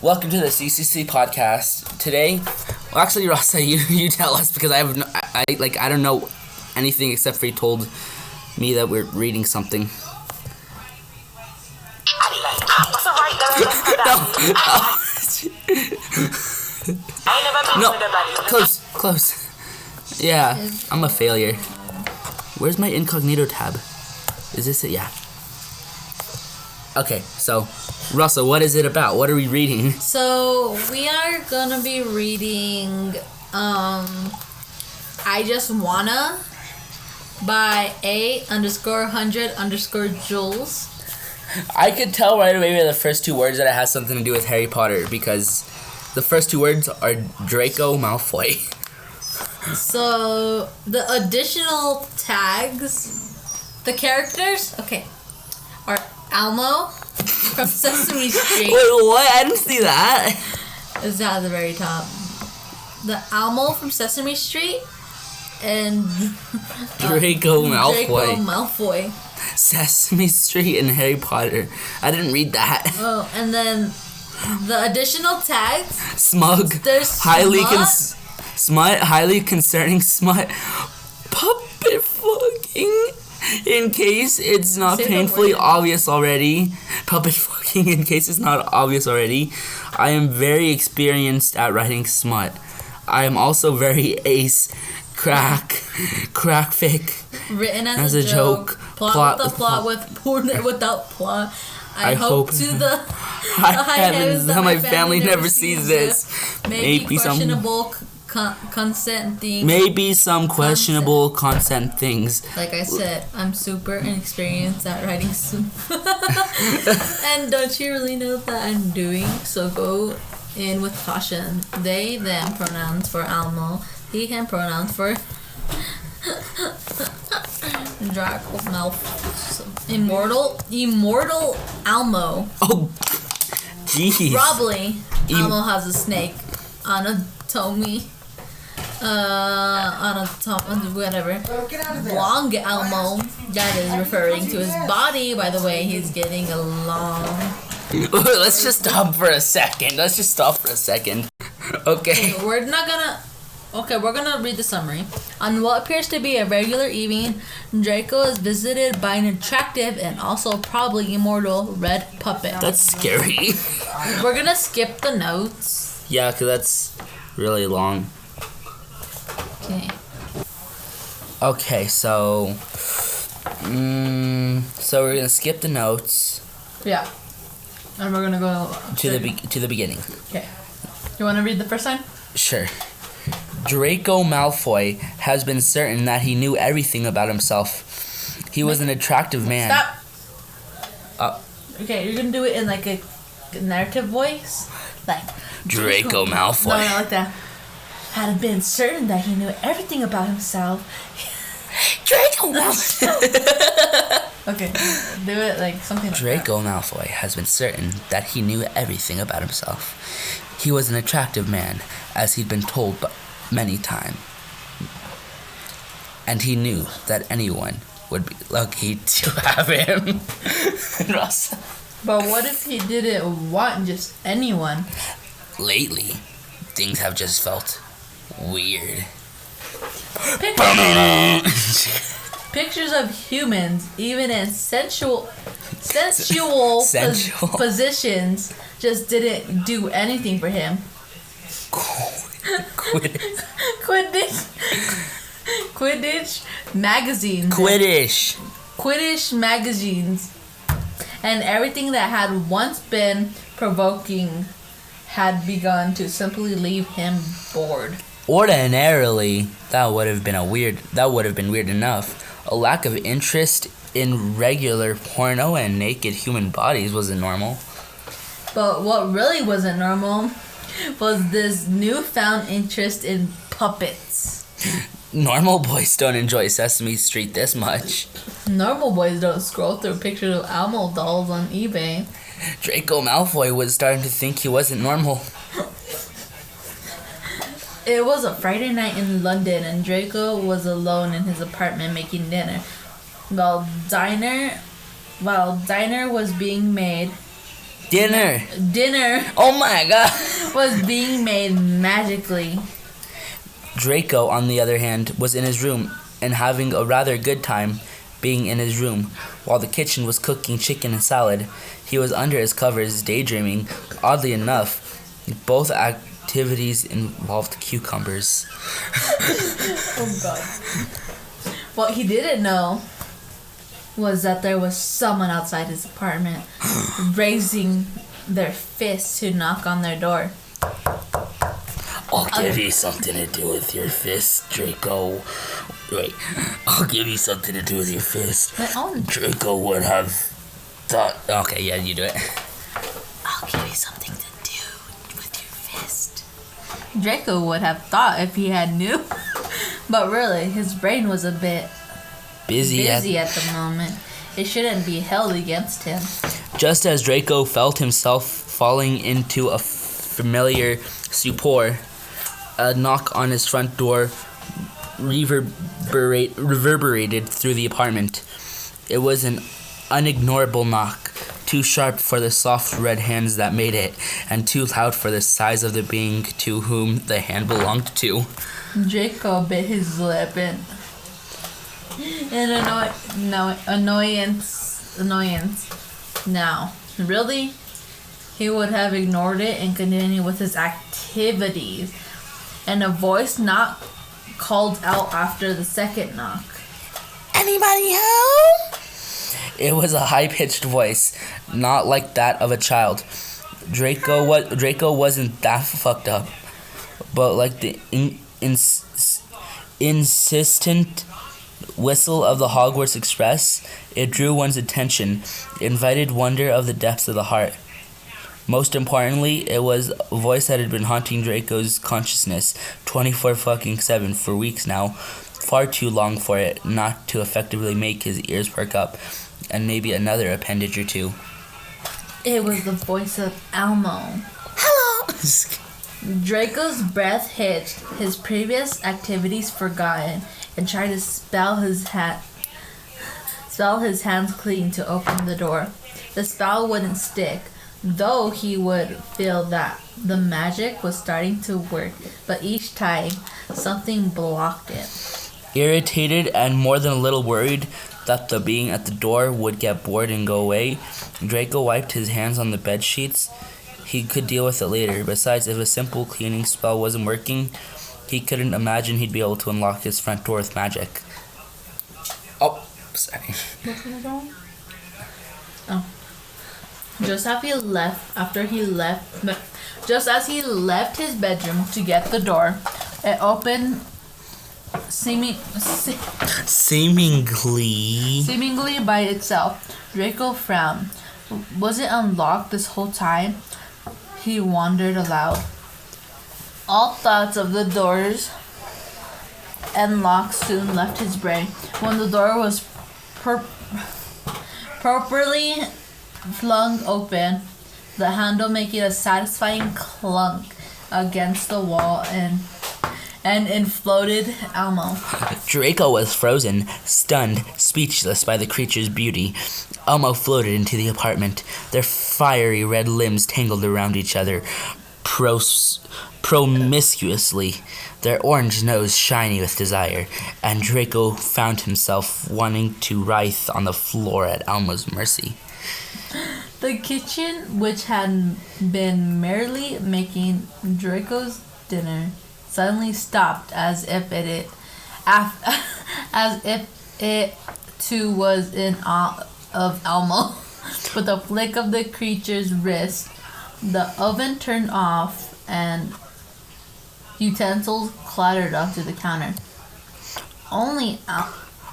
Welcome to the CCC podcast. Today, well, actually, Rasa, you tell us because I don't know anything except for you told me that we're reading something. No, close. Yeah, I'm a failure. Where's my incognito tab? Is this it? Yeah. Okay, so, Russell, what is it about? What are we reading? So, we are gonna be reading, I Just Wanna by A_100_Jules. I could tell right away by the first two words that it has something to do with Harry Potter because the first two words are Draco Malfoy. So, the additional tags, the characters, are Elmo from Sesame Street. Wait, what? I didn't see that. It's at the very top. The Elmo from Sesame Street and Draco Malfoy. Sesame Street and Harry Potter. I didn't read that. Oh, and then the additional tags. Smug. There's smut, highly concerning smut, puppet fucking, in case it's not painfully obvious already. Puppet fucking, in case it's not obvious already. I am very experienced at writing smut. I am also very ace, crack fic. Written as a joke. Plot without plot. I hope to the high heavens that my family never sees this. Maybe questionable consent things. Maybe some questionable consent things. Like I said, I'm super inexperienced at writing and don't you really know that I'm doing? So go in with caution. They, them pronouns for Elmo. He, him pronouns for Draco Malfoy. Immortal Elmo. Oh, jeez. Probably Elmo has a snake anatomy. Whatever. Long Elmo. That is referring to his body. By the way, he's getting a long. Let's just stop for a second. Okay. We're gonna read the summary. On what appears to be a regular evening, Draco is visited by an attractive and also probably immortal red puppet. That's scary. We're gonna skip the notes. Yeah, because that's really long. Okay, so we're gonna skip the notes. Yeah, and we're gonna go to the beginning. Okay, you want to read the first line? Sure. Draco Malfoy has been certain that he knew everything about himself. He was an attractive man. Stop. Okay, you're gonna do it in like a narrative voice, like Draco Malfoy. No, not like that. Had been certain that he knew everything about himself. Draco Malfoy. Okay, do it like something like Draco Malfoy has been certain that he knew everything about himself. He was an attractive man, as he'd been told many times. And he knew that anyone would be lucky to have him. But what if he didn't want just anyone? Lately, things have just felt weird. Pictures of humans, even in sensual positions, just didn't do anything for him. Quidditch magazines. Quidditch magazines. And everything that had once been provoking had begun to simply leave him bored. Ordinarily, that would have been weird enough. A lack of interest in regular porno and naked human bodies wasn't normal. But what really wasn't normal was this newfound interest in puppets. Normal boys don't enjoy Sesame Street this much. Normal boys don't scroll through pictures of Elmo dolls on eBay. Draco Malfoy was starting to think he wasn't normal. It was a Friday night in London, and Draco was alone in his apartment making dinner. While dinner was being made, Dinner. Oh my god. Was being made magically. Draco, on the other hand, was in his room and having a rather good time being in his room. While the kitchen was cooking chicken and salad, he was under his covers daydreaming. Oddly enough, both activities involved cucumbers. Oh god. What he didn't know was that there was someone outside his apartment raising their fists to knock on their door. I'll give you something to do with your fist, Draco. Wait, I'll give you something to do with your fist. Draco would have thought... Okay, yeah, you do it. I'll give you something to do with your fist. Draco would have thought if he had knew. But really, his brain was a bit busy at the moment. It shouldn't be held against him. Just as Draco felt himself falling into a familiar stupor, a knock on his front door reverberated through the apartment. It was an unignorable knock, too sharp for the soft red hands that made it, and too loud for the size of the being to whom the hand belonged to. Draco bit his lip in annoyance. Now, really, he would have ignored it and continued with his activities. And a voice not called out after the second knock. Anybody home? It was a high-pitched voice, not like that of a child. Draco wasn't that fucked up, but like the insistent whistle of the Hogwarts Express, it drew one's attention, invited wonder of the depths of the heart. Most importantly, it was a voice that had been haunting Draco's consciousness 24/7 for weeks now, far too long for it not to effectively make his ears perk up, and maybe another appendage or two. It was the voice of Elmo. Hello! Draco's breath hitched, his previous activities forgotten, and tried to spell his hands clean to open the door. The spell wouldn't stick, though he would feel that the magic was starting to work, but each time, something blocked it. Irritated and more than a little worried that the being at the door would get bored and go away, Draco wiped his hands on the bed sheets. He could deal with it later. Besides, if a simple cleaning spell wasn't working, he couldn't imagine he'd be able to unlock his front door with magic. Oh, sorry. Oh. Just as he left his bedroom to get the door, it opened seemingly by itself. Draco frowned. Was it unlocked this whole time? He wondered aloud. All thoughts of the doors and locks soon left his brain. When the door was properly flung open, the handle making a satisfying clunk against the wall, and in floated Elmo. Draco was frozen, stunned, speechless by the creature's beauty. Elmo floated into the apartment. Their fiery red limbs tangled around each other promiscuously, their orange nose shiny with desire, and Draco found himself wanting to writhe on the floor at Elmo's mercy. The kitchen, which had been merely making Draco's dinner, suddenly stopped as if it too was in awe of Elmo. With a flick of the creature's wrist, the oven turned off and utensils clattered onto the counter. Only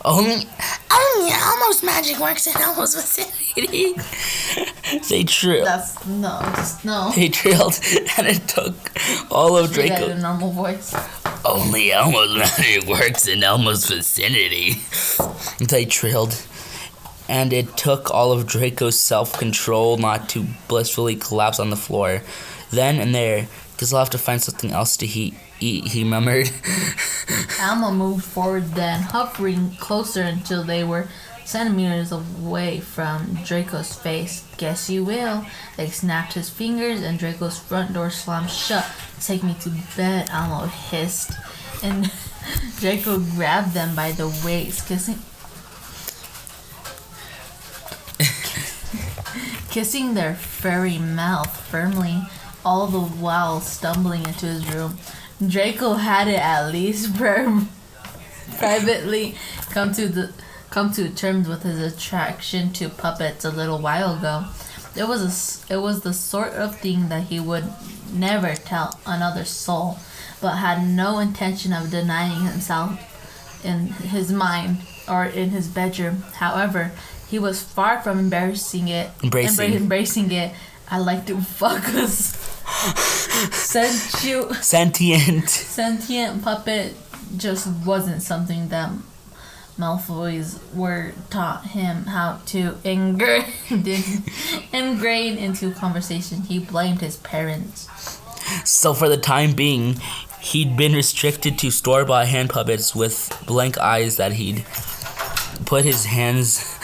Elmo's magic works in Elmo's vicinity. They trilled. They trilled, and it took all of Draco. That in a normal voice. Only Elmo's magic works in Elmo's vicinity. They trilled, and it took all of Draco's self-control not to blissfully collapse on the floor. Then and there, guess I'll have to find something else to eat, he murmured. Elmo moved forward then, hovering closer until they were centimeters away from Draco's face. Guess you will. They snapped his fingers and Draco's front door slammed shut. Take me to bed, Elmo hissed. And Draco grabbed them by the waist, kissing their furry mouth firmly, all the while stumbling into his room. Draco had it at least privately come to terms with his attraction to puppets a little while ago. It was the sort of thing that he would never tell another soul, but had no intention of denying himself in his mind or in his bedroom. However, he was far from embracing it. I like to fuck a sentient puppet just wasn't something that Malfoys were taught him how to ingrain into conversation. He blamed his parents. So for the time being, he'd been restricted to store-bought hand puppets with blank eyes that he'd put his hands...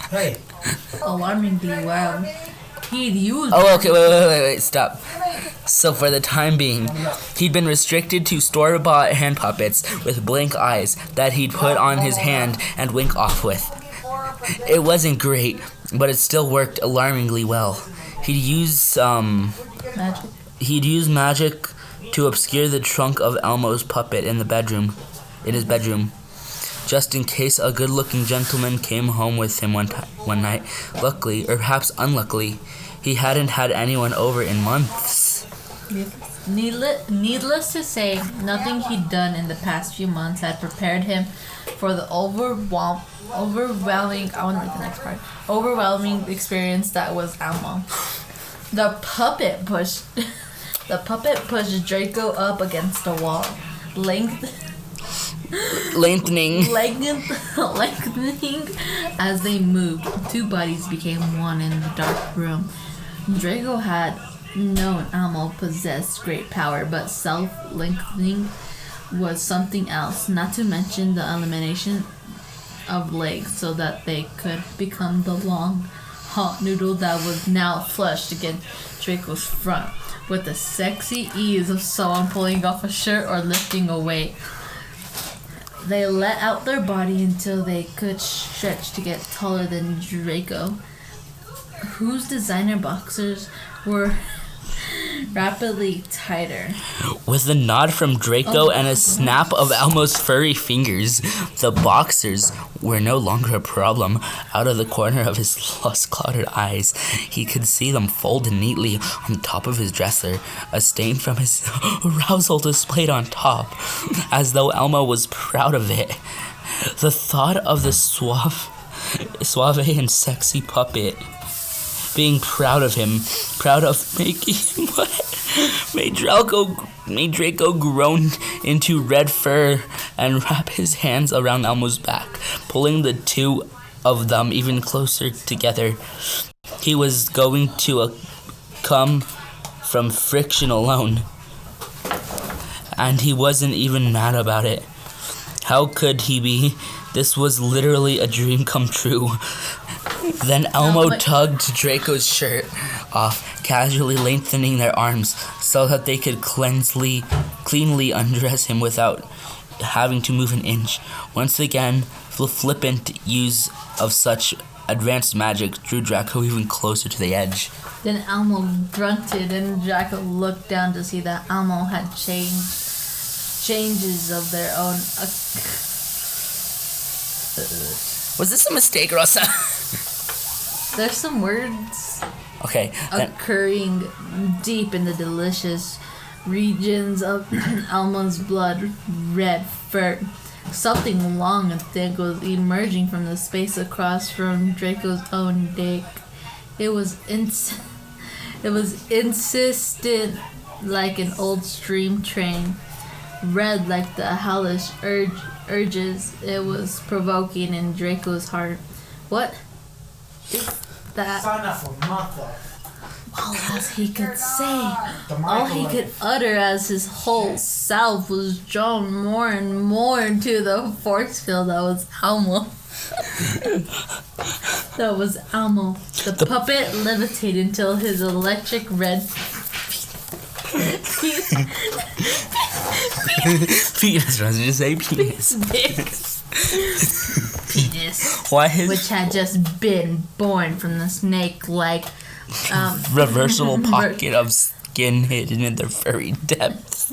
Hey. Alarmingly well. He'd use... Oh, okay, wait, stop. So for the time being, he'd been restricted to store-bought hand puppets with blank eyes that he'd put on his hand and wink off with. It wasn't great, but it still worked alarmingly well. He'd use magic to obscure the trunk of Elmo's puppet in his bedroom, just in case a good-looking gentleman came home with him one night. Luckily, or perhaps unluckily, he hadn't had anyone over in months. Needless to say, nothing he'd done in the past few months had prepared him for the overwhelming experience that was Elmo. The puppet pushed Draco up against the wall, lengthening as they moved. Two bodies became one in the dark room. Draco had known Elmo possessed great power, but self-lengthening was something else, not to mention the elimination of legs so that they could become the long, hot noodle that was now flushed against Draco's front, with the sexy ease of someone pulling off a shirt or lifting a weight. They let out their body until they could stretch to get taller than Draco, whose designer boxers were rapidly tighter. With a nod from Draco and a snap of Elmo's furry fingers, the boxers were no longer a problem. Out of the corner of his lust-clouded eyes, he could see them folded neatly on top of his dresser, a stain from his arousal displayed on top, as though Elmo was proud of it. The thought of the suave and sexy puppet being proud of making him wet, made Draco groan into red fur and wrap his hands around Elmo's back, pulling the two of them even closer together. He was going to come from friction alone, and he wasn't even mad about it. How could he be? This was literally a dream come true. Then Elmo tugged Draco's shirt off, casually lengthening their arms so that they could cleanly undress him without having to move an inch. Once again, the flippant use of such advanced magic drew Draco even closer to the edge. Then Elmo grunted, and Draco looked down to see that Elmo had changes of their own. Was this a mistake, Rosa? There's some words occurring deep in the delicious regions of Elmo's blood red fur. Something long and thick was emerging from the space across from Draco's own dick. It was insistent like an old steam train, red like the hellish urges it was provoking in Draco's heart. What is that? All as he could say, all he could utter as his whole self was drawn more and more into the force field that was Elmo. That was Elmo. The puppet levitated until his electric red penis. I was just say penis. Penis. Why which had just been born from the snake-like reversible pocket of skin hidden in their very depths.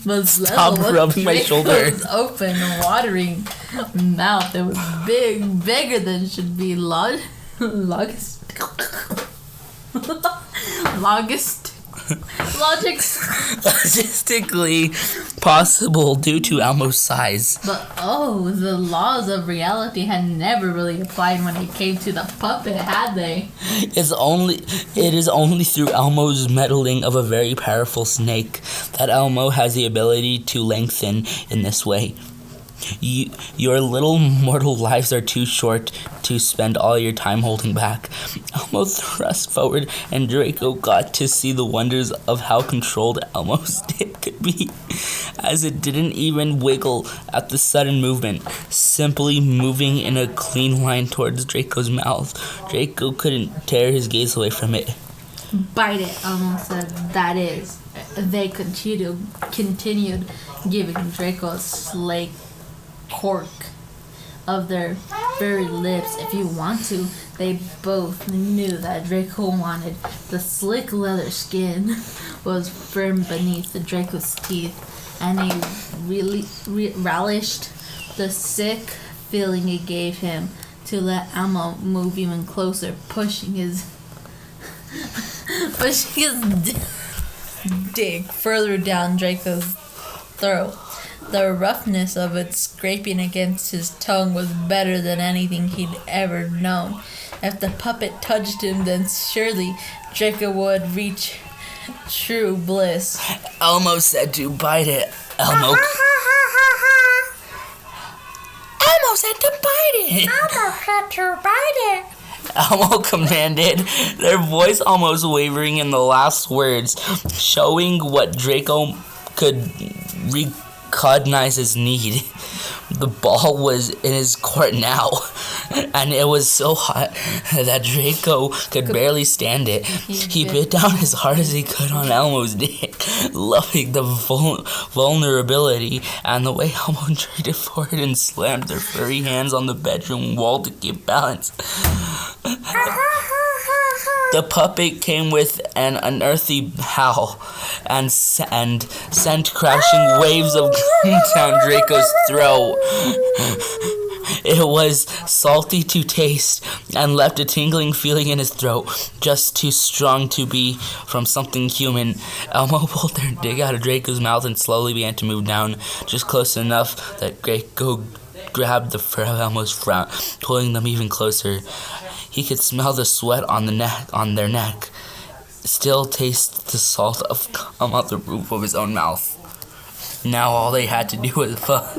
was Stop rubbing my shoulder. Open, watering mouth. It was bigger than should be logistically possible due to Elmo's size. But the laws of reality had never really applied when it came to the puppet, had they? It is only through Elmo's meddling of a very powerful snake that Elmo has the ability to lengthen in this way. Your little mortal lives are too short to spend all your time holding back. Elmo thrust forward, and Draco got to see the wonders of how controlled Elmo's dick could be, as it didn't even wiggle at the sudden movement, simply moving in a clean line towards Draco's mouth. Draco couldn't tear his gaze away from it. Bite it, Elmo said. That is. They continued giving Draco a slake cork of their very lips if you want to. They both knew that Draco wanted. The slick leather skin was firm beneath the Draco's teeth, and he really relished the sick feeling it gave him to let Elmo move even closer, pushing his dick further down Draco's throat. The roughness of it scraping against his tongue was better than anything he'd ever known. If the puppet touched him, then surely Draco would reach true bliss. Elmo said to bite it. Elmo said to bite it. Elmo commanded, their voice almost wavering in the last words, showing what Draco could recognize his need. The ball was in his court now, and it was so hot that Draco could barely stand it. He bit down as hard as he could on Elmo's dick, loving the vulnerability and the way Elmo dragged it forward and slammed their furry hands on the bedroom wall to keep balance. The puppet came with an unearthly howl and sent crashing waves of gloom down Draco's throat. It was salty to taste and left a tingling feeling in his throat, just too strong to be from something human. Elmo pulled their dick out of Draco's mouth and slowly began to move down, just close enough that Draco grabbed the fur of Elmo's front, pulling them even closer. He could smell the sweat on their neck, still taste the salt of cum out the roof of his own mouth. Now all they had to do was fuck.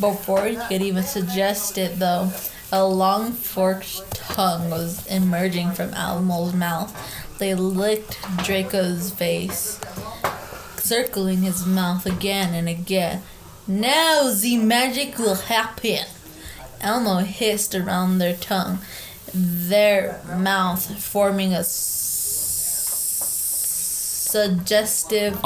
Before he could even suggest it, though, a long forked tongue was emerging from Elmo's mouth. They licked Draco's face, circling his mouth again and again. Now the magic will happen. Elmo hissed around their tongue, their mouth forming a suggestive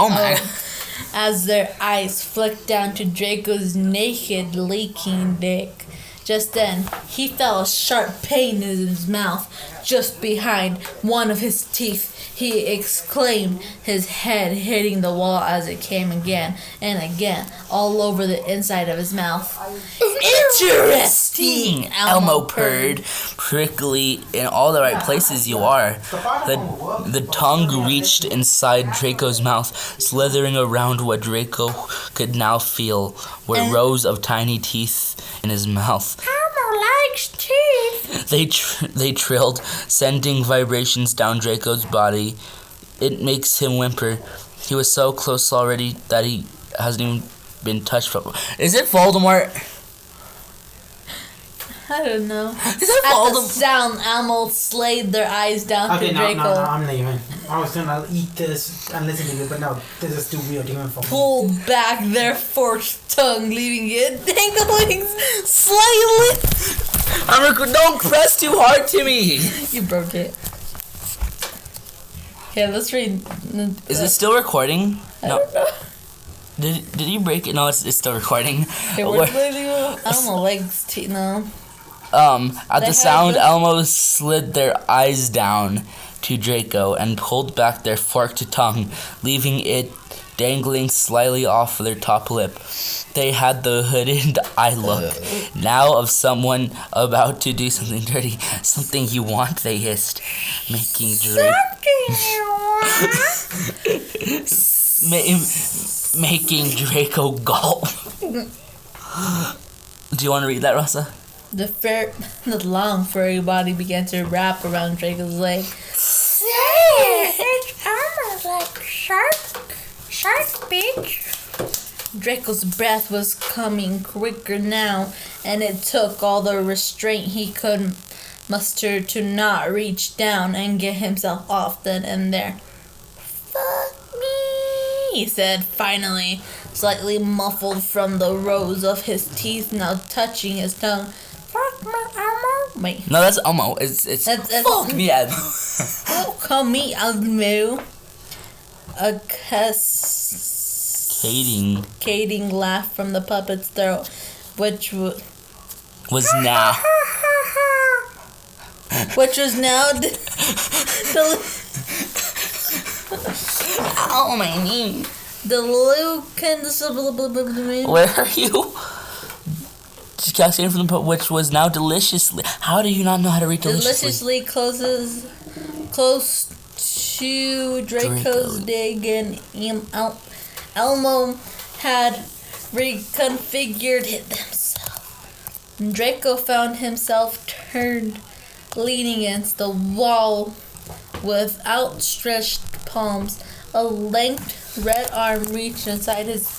as their eyes flicked down to Draco's naked, leaking dick. Just then, he felt a sharp pain in his mouth, just behind one of his teeth. He exclaimed, his head hitting the wall as it came again and again, all over the inside of his mouth. Interesting, Elmo purred. Prickly in all the right places you are. The tongue reached inside Draco's mouth, slithering around what Draco could now feel were rows of tiny teeth in his mouth. Elmo likes teeth. They trilled, sending vibrations down Draco's body. It makes him whimper. He was so close already that he hasn't even been touched from. Is it Voldemort? I don't know. Is that At all the sound, animals slayed their eyes down to Draco. No, I'm leaving. I was gonna eat this and listen to you, but no, this is too weird even for me. Pulled back their forked tongue, leaving it dangling slightly. Don't press too hard to me. You broke it. Okay, let's read. Is it still recording? I don't know. Did you break it? No, it's still recording. Okay, where's Elmo legs? No. At the sound, Elmo slid their eyes down to Draco and pulled back their forked tongue, leaving it dangling slightly off their top lip. They had the hooded eye look, now of someone about to do something dirty. Something you want, they hissed, making Draco... making Draco gulp. Do you want to read that, Rosa? The long furry body began to wrap around Draco's leg. It's almost like shark, bitch. Draco's breath was coming quicker now, and it took all the restraint he could muster to not reach down and get himself off then and there. Fuck me, he said finally, slightly muffled from the rows of his teeth now touching his tongue. Fuck me, Elmo. Wait. No, that's Elmo. It's fuck me, Elmo. Call me Elmo. A cascading laugh from the puppet's throat, which was now oh my knee. The Where are you? Cascading from the puppet, which was now deliciously. How do you not know how to read deliciously? Close to Draco's dig, and Elmo had reconfigured himself. Draco found himself turned, leaning against the wall with outstretched palms. A length red arm reached inside his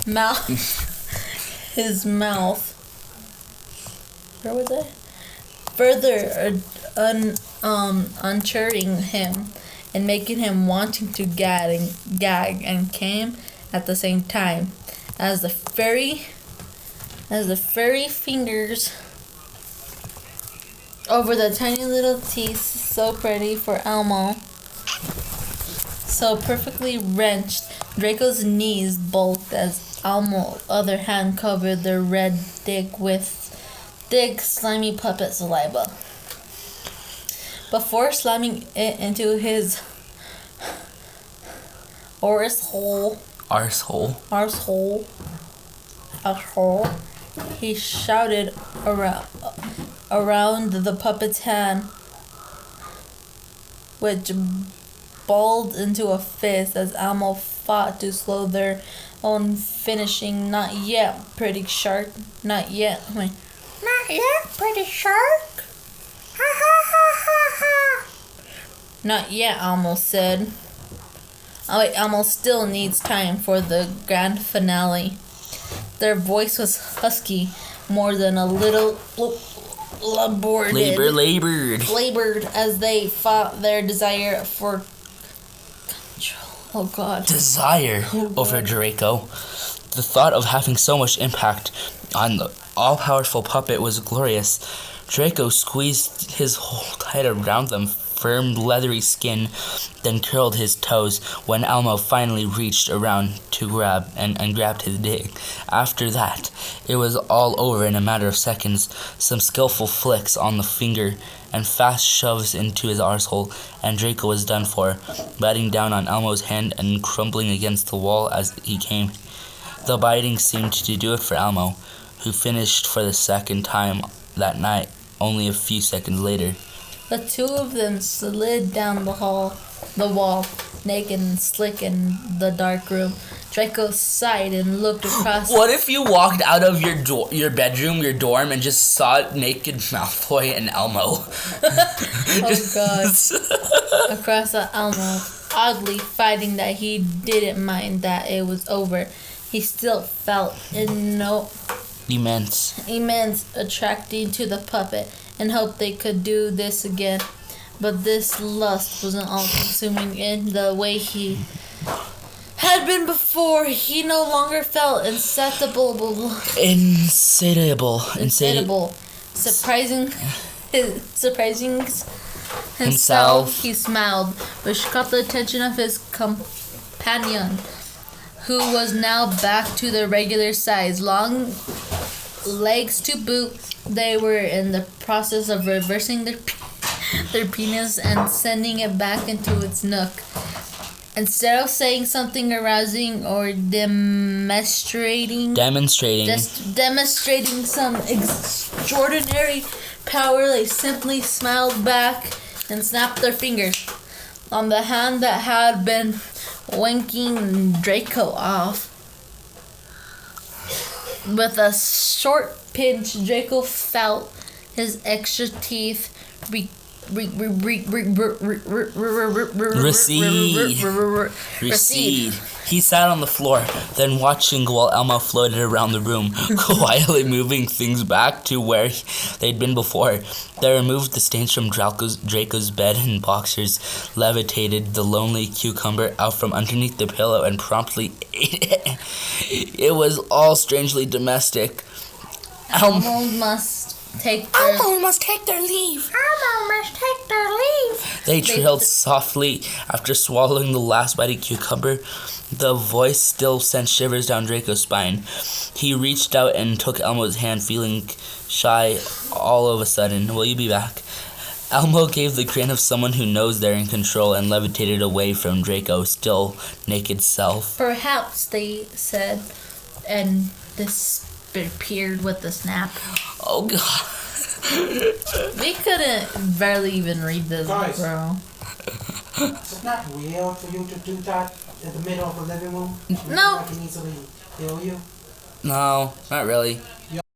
mouth. Where was it? Further unchurring him and making him wanting to gag and came at the same time as the furry fingers over the tiny little teeth, so pretty for Elmo, so perfectly wrenched. Draco's knees bulked as Elmo's other hand covered the red dick with thick, slimy puppet saliva. Before slamming it into his arsehole, he shouted around the puppet's hand, which balled into a fist as Elmo fought to slow their own finishing. Not yet, pretty shark. Not yet. Not yet, pretty shark. Ha ha ha ha ha. Not yet, Elmo said. Elmo still needs time for the grand finale. Their voice was husky, more than a little labored as they fought their desire for control. Over Draco. The thought of having so much impact on the all-powerful puppet was glorious. Draco squeezed his whole tight around them firm, leathery skin, then curled his toes when Elmo finally reached around to grab and grabbed his dick. After that, it was all over in a matter of seconds. Some skillful flicks on the finger and fast shoves into his arsehole, and Draco was done for, biting down on Elmo's hand and crumbling against the wall as he came. The biting seemed to do it for Elmo, who finished for the second time that night, only a few seconds later. The two of them slid down the wall, naked and slick in the dark room. Draco sighed and looked across. What if you walked out of your bedroom, your dorm, and just saw naked Malfoy and Elmo? Oh God! Across at Elmo, oddly fighting that he didn't mind that it was over. He still felt immense, attracting to the puppet, and hoped they could do this again. But this lust wasn't all-consuming in the way he had been before. He no longer felt insatiable. Surprising himself, he smiled, which caught the attention of his companion, who was now back to their regular size. Long legs to boot, they were in the process of reversing their penis and sending it back into its nook. Instead of saying something arousing or demonstrating some extraordinary power, they simply smiled back and snapped their fingers on the hand that had been winking Draco off. With a short pinch, Draco felt his extra teeth recede. He sat on the floor, then watching while Elmo floated around the room, quietly moving things back to where they'd been before. They removed the stains from Draco's bed and boxers, levitated the lonely cucumber out from underneath the pillow, and promptly ate it. It was all strangely domestic. Elmo must take their leave. They trilled softly after swallowing the last bite of cucumber. The voice still sent shivers down Draco's spine. He reached out and took Elmo's hand, feeling shy all of a sudden. Will you be back? Elmo gave the grin of someone who knows they're in control and levitated away from Draco's still naked self. Perhaps, they said, and disappeared with the snap. Oh, God. We couldn't barely even read this, guys, bro. Is it not real for you to do that in the middle of the living room? No. I can easily heal you. No, not really.